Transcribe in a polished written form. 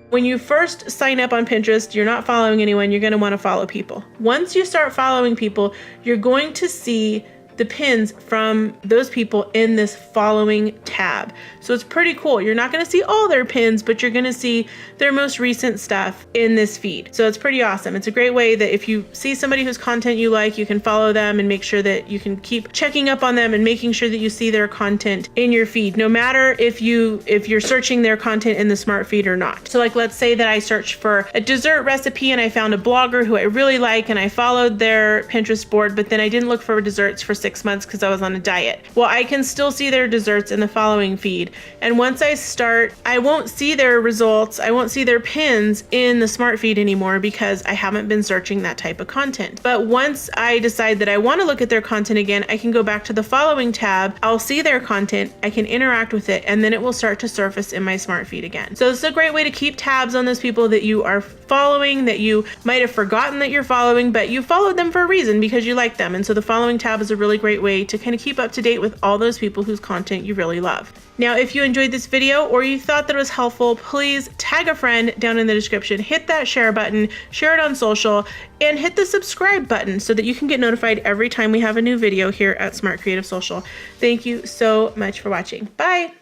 When you first sign up on Pinterest, you're not following anyone, you're gonna wanna follow people. Once you start following people, you're going to see the pins from those people in this following tab. So it's pretty cool. You're not gonna see all their pins, but you're gonna see their most recent stuff in this feed. So it's pretty awesome. It's a great way that if you see somebody whose content you like, you can follow them and make sure that you can keep checking up on them and making sure that you see their content in your feed, no matter if you're searching their content in the smart feed or not. So like, let's say that I searched for a dessert recipe and I found a blogger who I really like and I followed their Pinterest board, but then I didn't look for desserts for 6 months because I was on a diet. Well, I can still see their desserts in the following feed. And once I start, I won't see their results, I won't see their pins in the smart feed anymore because I haven't been searching that type of content. But once I decide that I want to look at their content again, I can go back to the following tab, I'll see their content, I can interact with it, and then it will start to surface in my smart feed again. So it's a great way to keep tabs on those people that you are following, that you might have forgotten that you're following, but you followed them for a reason because you like them. And so the following tab is a really great way to kind of keep up to date with all those people whose content you really love. Now, if you enjoyed this video or you thought that it was helpful, please tag a friend down in the description, hit that share button, share it on social, and hit the subscribe button so that you can get notified every time we have a new video here at Smart Creative Social. Thank you so much for watching. Bye.